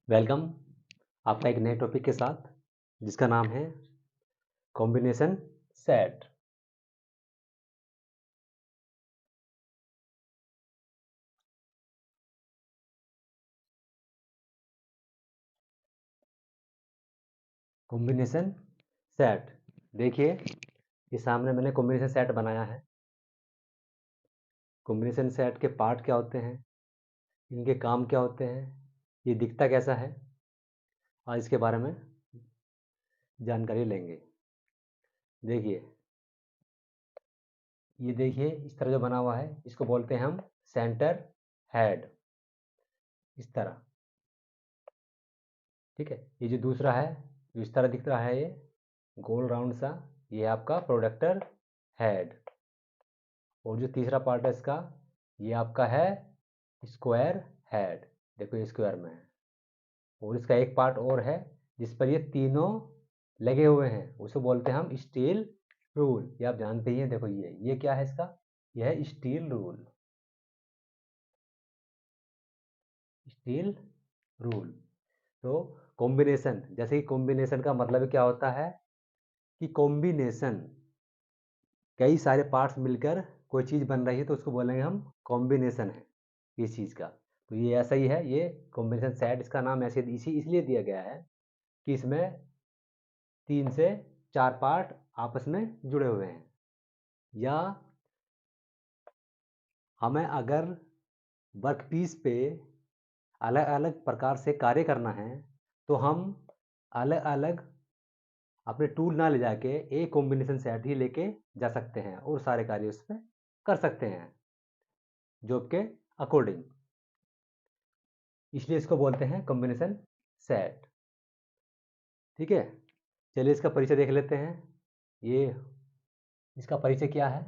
Welcome आपका एक नए टॉपिक के साथ जिसका नाम है कॉम्बिनेशन सेट। कॉम्बिनेशन सेट देखिए, ये सामने मैंने कॉम्बिनेशन सेट बनाया है। कॉम्बिनेशन सेट के पार्ट क्या होते हैं, इनके काम क्या होते हैं, ये दिखता कैसा है, आज इसके बारे में जानकारी लेंगे। देखिए, ये देखिए इस तरह जो बना हुआ है इसको बोलते हैं हम सेंटर हेड, इस तरह। ठीक है, ये जो दूसरा है जो इस तरह दिख रहा है, ये गोल राउंड सा, ये आपका प्रोडक्टर हेड। और जो तीसरा पार्ट है इसका, ये आपका है स्क्वायर हेड। देखो ये स्क्वायर में है। और इसका एक पार्ट और है जिस पर ये तीनों लगे हुए हैं, उसे बोलते हैं हम स्टील रूल। ये आप जानते ही हैं। देखो ये क्या है इसका, यह है स्टील रूल। Steel rule. तो कॉम्बिनेशन, जैसे कि कॉम्बिनेशन का मतलब क्या होता है कि कॉम्बिनेशन, कई सारे पार्ट्स मिलकर कोई चीज़ बन रही है तो उसको बोलेंगे हम कॉम्बिनेशन है इस चीज़ का। तो ये ऐसा ही है, ये कॉम्बिनेशन सेट, इसका नाम ऐसे इसलिए दिया गया है कि इसमें 3 से 4 पार्ट आपस में जुड़े हुए हैं। या हमें अगर वर्कपीस पे अलग अलग प्रकार से कार्य करना है तो हम अलग अलग अपने टूल ना ले जाके एक कॉम्बिनेशन सेट ही लेके जा सकते हैं और सारे कार्य उस पर कर सकते हैं जॉब के अकॉर्डिंग। इसलिए इसको बोलते हैं कॉम्बिनेशन सेट। ठीक है, चलिए इसका परिचय देख लेते हैं। ये इसका परिचय क्या है।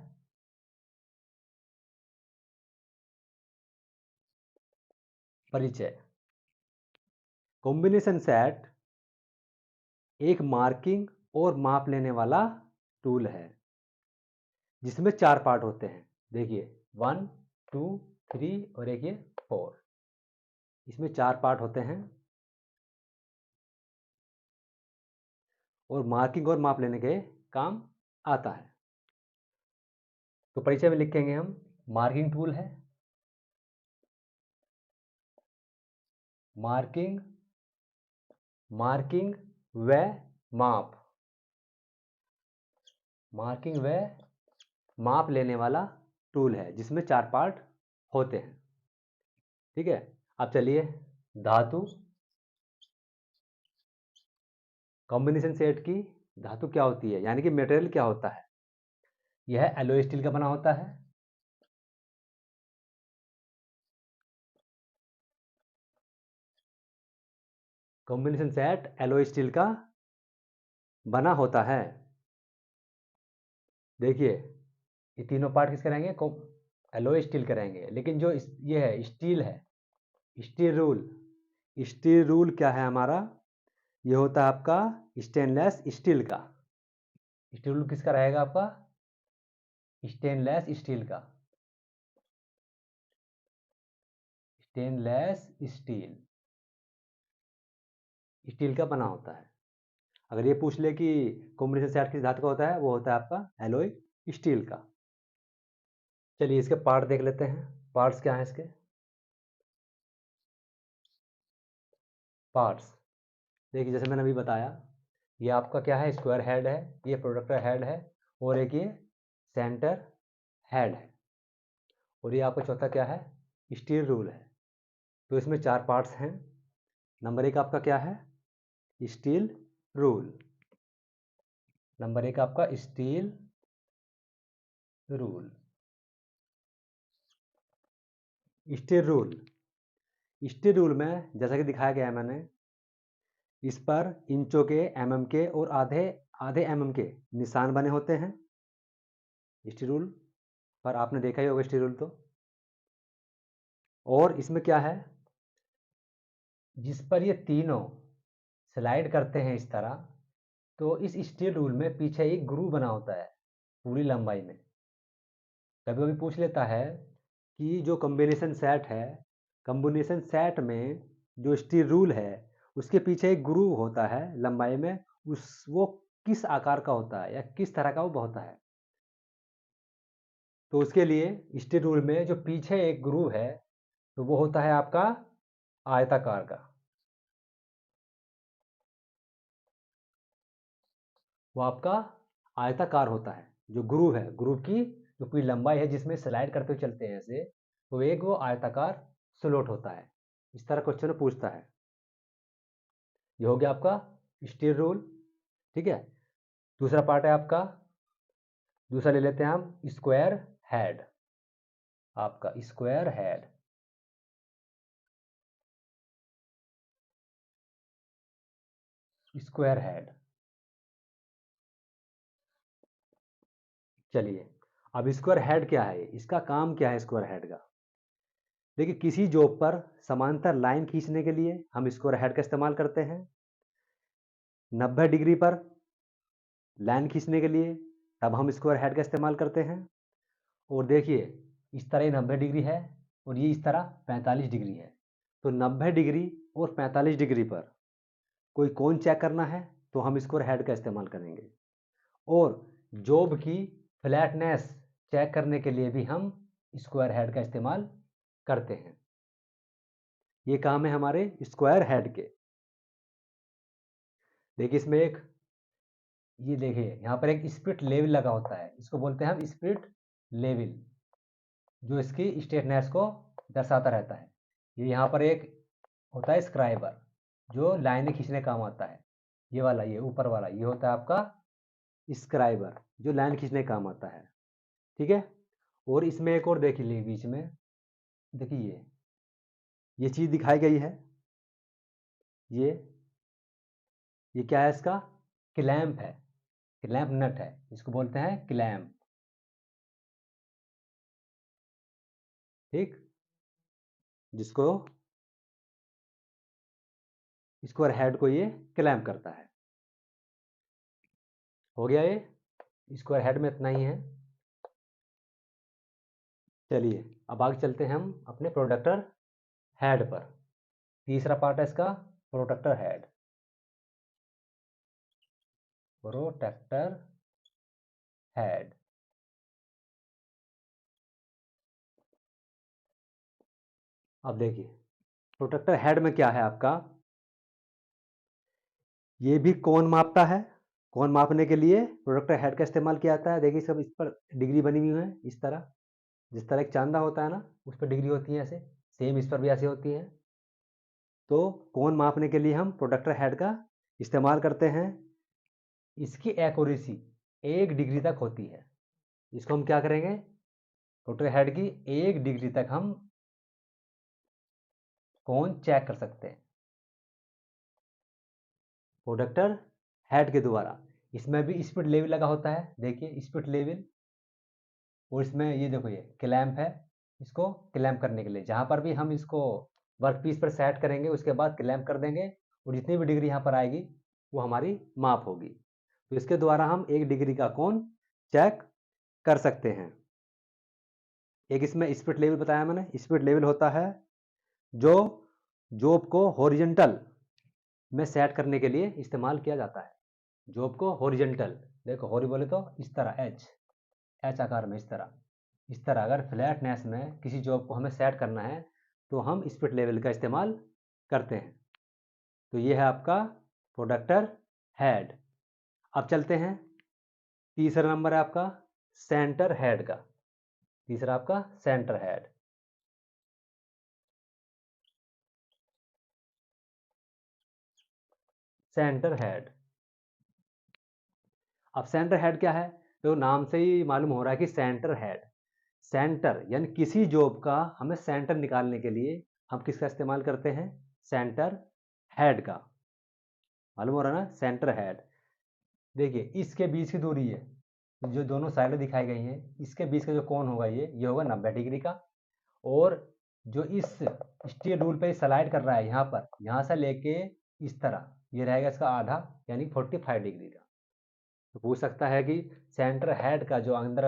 परिचय, कॉम्बिनेशन सेट एक मार्किंग और माप लेने वाला टूल है जिसमें 4 पार्ट होते हैं। देखिए 1 2 3 और एक ये 4, इसमें 4 पार्ट होते हैं और मार्किंग और माप लेने के काम आता है। तो परिचय में लिखेंगे हम, मार्किंग टूल है, मार्किंग मार्किंग व माप, मार्किंग व माप लेने वाला टूल है जिसमें 4 पार्ट होते हैं। ठीक है, अब चलिए धातु, कॉम्बिनेशन सेट की धातु क्या होती है, यानी कि मटेरियल क्या होता है। यह एलॉय स्टील का बना होता है। कॉम्बिनेशन सेट एलॉय स्टील का बना होता है। देखिए ये तीनों पार्ट किसके रहेंगे, एलॉय स्टील के रहेंगे। लेकिन जो ये है स्टील है, स्टील रूल, स्टील रूल क्या है हमारा, ये होता है आपका स्टेनलेस स्टील का। स्टील रूल किसका रहेगा, आपका स्टेनलेस स्टील का। स्टेनलेस स्टील, स्टील का बना होता है। अगर ये पूछ ले कि कॉम्बिनेशन सेट किस धातु का होता है, वो होता है आपका एलॉय स्टील का। चलिए इसके पार्ट देख लेते हैं, पार्ट्स क्या हैं इसके। पार्ट्स देखिए, जैसे मैंने अभी बताया, ये आपका क्या है, स्क्वायर हेड है, ये प्रोडक्टर हेड है, और एक ये सेंटर हेड है, और ये आपका चौथा क्या है, स्टील रूल है। तो इसमें 4 पार्ट्स हैं। नंबर 1 आपका क्या है, स्टील रूल। नंबर 1 आपका steel rule. Steel rule, steel rule में जैसा कि दिखाया गया है मैंने, इस पर इंचों के, एमएम के और आधे आधे एमएम के निशान बने होते हैं। स्टील रूल पर आपने देखा ही होगा स्टील रूल तो। और इसमें क्या है, जिस पर ये तीनों स्लाइड करते हैं इस तरह, तो इस स्टील रूल में पीछे एक ग्रूव बना होता है पूरी लंबाई में। कभी कभी पूछ लेता है कि जो कॉम्बिनेशन सेट है, कॉम्बिनेशन सेट में जो स्टील रूल है उसके पीछे एक गुरु होता है लंबाई में, वो किस आकार का होता है या किस तरह का वो होता है। तो उसके लिए स्टेट रूल में जो पीछे एक गुरु है तो वो होता है आपका आयताकार का। वो आपका आयताकार होता है। जो गुरु है, गुरु की जो पूरी लंबाई है जिसमें स्लाइड करते हुए चलते हैं ऐसे, तो एक वो आयताकार स्लोट होता है। इस तरह क्वेश्चन पूछता है। ये हो गया आपका स्टील रूल। ठीक है, दूसरा पार्ट है आपका, दूसरा ले लेते हैं हम स्क्वायर हेड। आपका स्क्वायर हेड, स्क्वायर हेड। चलिए, अब स्क्वायर हेड क्या है, इसका काम क्या है स्क्वायर हेड का। देखिए, किसी जॉब पर समांतर लाइन खींचने के लिए हम स्क्वायर हेड का इस्तेमाल करते हैं। 90 डिग्री पर लाइन खींचने के लिए तब हम स्क्वायर हेड का इस्तेमाल करते हैं। और देखिए, इस तरह 90 डिग्री है और ये इस तरह 45 डिग्री है। तो 90 डिग्री और 45 डिग्री पर कोई कोण चेक करना है तो हम स्क्वायर हेड का इस्तेमाल करेंगे। और जॉब की फ्लैटनेस चेक करने के लिए भी हम स्क्वायर हेड का इस्तेमाल करते हैं। ये काम है हमारे स्क्वायर हेड के। देखिए, इसमें एक, ये देखिए यहाँ पर एक स्पिरिट लेवल लगा होता है, इसको बोलते हैं हम स्पिरिट लेवल, जो इसकी स्ट्रेटनेस को दर्शाता रहता है। ये यहाँ पर एक होता है स्क्राइबर, जो लाइनें खींचने काम आता है। ये वाला, ये ऊपर वाला, ये होता है आपका स्क्राइबर, जो लाइन खींचने काम आता है। ठीक है, और इसमें एक और देख लीजिए बीच में, देखिए ये चीज़ दिखाई गई है। ये क्या है, इसका क्लैंप है, क्लैंप नट है, इसको बोलते हैं क्लैंप। ठीक, जिसको स्क्वायर हेड को ये क्लैंप करता है। हो गया, ये स्क्वायर हेड में इतना ही है। चलिए, अब आगे चलते हैं हम अपने प्रोडक्टर हेड पर। तीसरा पार्ट है इसका प्रोडक्टर हेड। प्रोटेक्टर हेड, अब देखिए प्रोटेक्टर हेड में क्या है आपका, ये भी कोण मापता है। कोण मापने के लिए प्रोटेक्टर हेड का इस्तेमाल किया जाता है। देखिए सब इस पर डिग्री बनी हुई है, इस तरह, जिस तरह एक चांदा होता है ना, उस पर डिग्री होती है ऐसे, सेम इस पर भी ऐसे होती है। तो कोण मापने के लिए हम प्रोटेक्टर हेड का इस्तेमाल करते हैं। इसकी एक्यूरेसी 1 डिग्री तक होती है। इसको हम क्या करेंगे, प्रोटेक्टर हेड की 1 डिग्री तक हम कोण चेक कर सकते हैं प्रोडक्टर हेड के द्वारा। इसमें भी स्पिरिट लेवल लगा होता है, देखिए स्पिरिट लेवल। और इसमें ये देखो, ये क्लैंप है, इसको क्लैंप करने के लिए जहाँ पर भी हम इसको वर्क पीस पर सेट करेंगे उसके बाद क्लैंप कर देंगे, और जितनी भी डिग्री यहाँ पर आएगी वो हमारी माप होगी। तो इसके द्वारा हम 1 डिग्री का कोण चेक कर सकते हैं। एक इसमें स्पिरिट लेवल बताया मैंने। स्पिरिट लेवल होता है जो जॉब को हॉरिजॉन्टल में सेट करने के लिए इस्तेमाल किया जाता है। जॉब को हॉरिजॉन्टल, देखो हॉरी बोले तो इस तरह एच आकार में, इस तरह अगर फ्लैटनेस में किसी जॉब को हमें सेट करना है तो हम स्पिरिट लेवल का इस्तेमाल करते हैं। तो ये है आपका प्रोडक्टर हेड। अब चलते हैं, तीसरा नंबर है आपका सेंटर हेड का। तीसरा आपका सेंटर हेड। सेंटर हेड, अब सेंटर हेड क्या है, तो नाम से ही मालूम हो रहा है कि सेंटर हेड, सेंटर यानी किसी जॉब का हमें सेंटर निकालने के लिए हम किसका इस्तेमाल करते हैं, सेंटर हेड का। मालूम हो रहा है ना, सेंटर हेड। देखिए इसके बीच की दूरी है, जो दोनों साइडें दिखाई गई हैं, इसके बीच का जो कोण होगा ये होगा 90 डिग्री का। और जो इस स्टील रूल पे स्लाइड कर रहा है यहाँ पर, यहाँ से लेके इस तरह, ये रहेगा इसका आधा, यानी 45 डिग्री का। तो पूछ सकता है कि सेंटर हेड का जो अंदर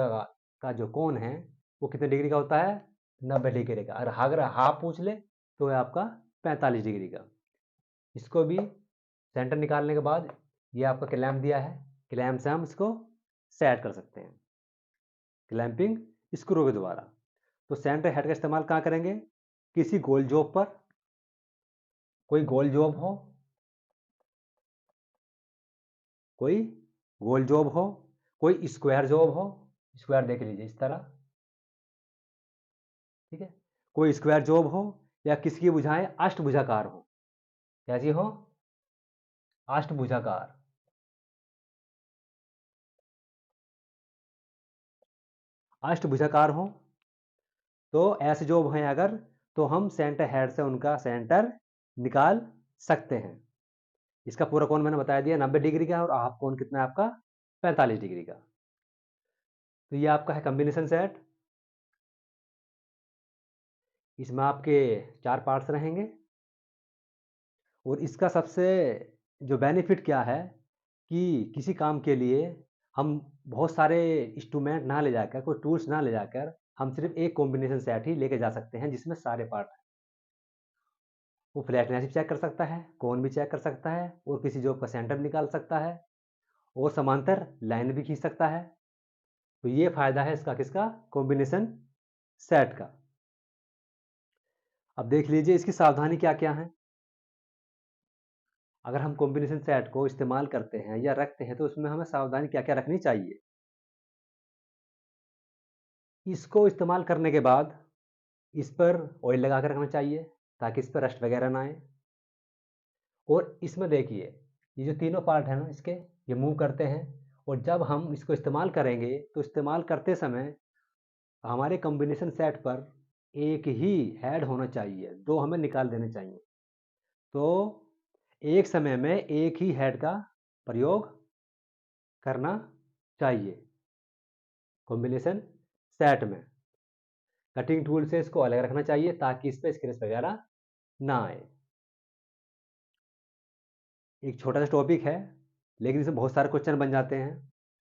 का जो कोण है वो कितने डिग्री का होता है, 90 डिग्री का। अगर हाफ पूछ ले तो है आपका 45 डिग्री का। इसको भी सेंटर निकालने के बाद ये आपका क्लैंप दिया है, क्लैंप से हम इसको सेट कर सकते हैं क्लैंपिंग स्क्रू के द्वारा। तो सेंटर हेड का इस्तेमाल कहाँ करेंगे? किसी गोल जॉब पर, कोई गोल जॉब हो, कोई गोल जॉब हो, कोई स्क्वायर जॉब हो, स्क्वायर देख लीजिए इस तरह, ठीक है, कोई स्क्वायर जॉब हो या किसी की भुजाएं अष्टभुजाकार हो। कैसी हो? अष्टभुजाकार। अष्टभुजाकार हो तो ऐसे जॉब हैं अगर, तो हम सेंटर हेड से उनका सेंटर निकाल सकते हैं। इसका पूरा कोण मैंने बता दिया 90 डिग्री का, और हाफ कोण कितना है आपका? 45 डिग्री का। तो ये आपका है कॉम्बिनेशन सेट। इसमें आपके 4 पार्ट्स रहेंगे, और इसका सबसे जो बेनिफिट क्या है कि किसी काम के लिए हम बहुत सारे इंस्ट्रूमेंट ना ले जाकर, कोई टूल्स ना ले जाकर, हम सिर्फ एक कॉम्बिनेशन सेट ही लेके जा सकते हैं जिसमें सारे पार्ट हैं। वो फ्लैटनेस भी चेक कर सकता है, कोण भी चेक कर सकता है, और किसी जॉब का सेंटर भी निकाल सकता है, और समांतर लाइन भी खींच सकता है। तो ये फायदा है इसका, किसका? कॉम्बिनेशन सेट का। अब देख लीजिए इसकी सावधानी क्या क्या है। अगर हम कॉम्बिनेशन सेट को इस्तेमाल करते हैं या रखते हैं तो उसमें हमें सावधानी क्या क्या रखनी चाहिए। इसको इस्तेमाल करने के बाद इस पर ऑयल लगा कर रखना चाहिए ताकि इस पर रस्ट वगैरह ना आए। और इसमें देखिए ये जो तीनों पार्ट है ना इसके, ये मूव करते हैं, और जब हम इसको इस्तेमाल करेंगे तो इस्तेमाल करते समय हमारे कॉम्बिनेशन सेट पर एक ही हेड होना चाहिए, दो हमें निकाल देने चाहिए। तो एक समय में एक ही हेड का प्रयोग करना चाहिए कॉम्बिनेशन सेट में। कटिंग टूल से इसको अलग रखना चाहिए ताकि इस पर स्क्रैच वगैरह ना आए। एक छोटा सा टॉपिक है लेकिन इसमें बहुत सारे क्वेश्चन बन जाते हैं।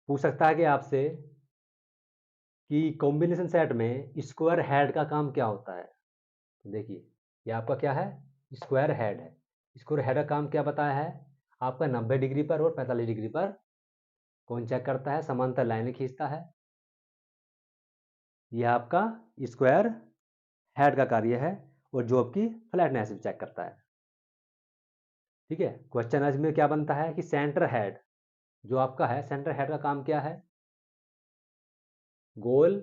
पूछ सकता है कि आपसे कि कॉम्बिनेशन सेट में स्क्वायर हेड का काम क्या होता है। तो देखिए ये आपका क्या है? स्क्वायर हेड है। स्क्वायर हेड का काम क्या बताया है आपका? 90 डिग्री पर और 45 डिग्री पर कौन चेक करता है? समांतर लाइनें खींचता है। यह आपका स्क्वायर हेड का कार्य है, और जॉब की फ्लैटनेस भी चेक करता है। ठीक है, क्वेश्चन आज में क्या बनता है कि सेंटर हेड जो आपका है, सेंटर हेड का काम क्या है? गोल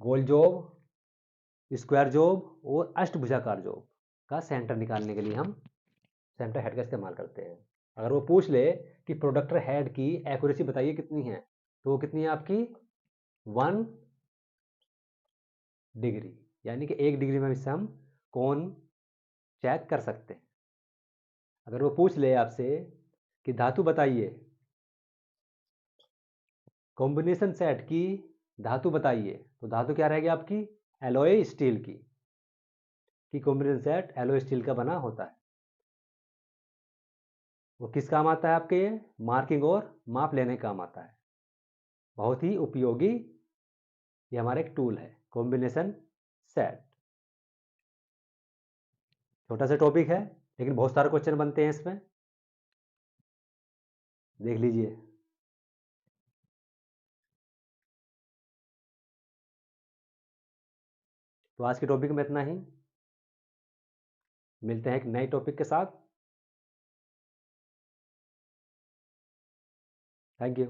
गोल जॉब, स्क्वायर जॉब और अष्टभुजाकार जॉब का सेंटर निकालने के लिए हम सेंटर हेड का इस्तेमाल करते हैं। अगर वो पूछ ले कि प्रोडक्टर हेड की एक्यूरेसी बताइए कितनी है, तो वो कितनी है आपकी? 1 डिग्री, यानी कि 1 डिग्री में इससे हम कोण चेक कर सकते हैं। अगर वो पूछ ले आपसे कि धातु बताइए, कॉम्बिनेशन सेट की धातु बताइए, तो धातु क्या रहेगी आपकी? एलॉय स्टील की, कॉम्बिनेशन सेट एलॉय स्टील का बना होता है। वो किस काम आता है आपके? ये मार्किंग और माप लेने काम आता है। बहुत ही उपयोगी ये हमारा एक टूल है कॉम्बिनेशन सेट। छोटा सा टॉपिक है लेकिन बहुत सारे क्वेश्चन बनते हैं इसमें, देख लीजिए। तो आज के टॉपिक में इतना ही, मिलते हैं एक नए टॉपिक के साथ। Thank you.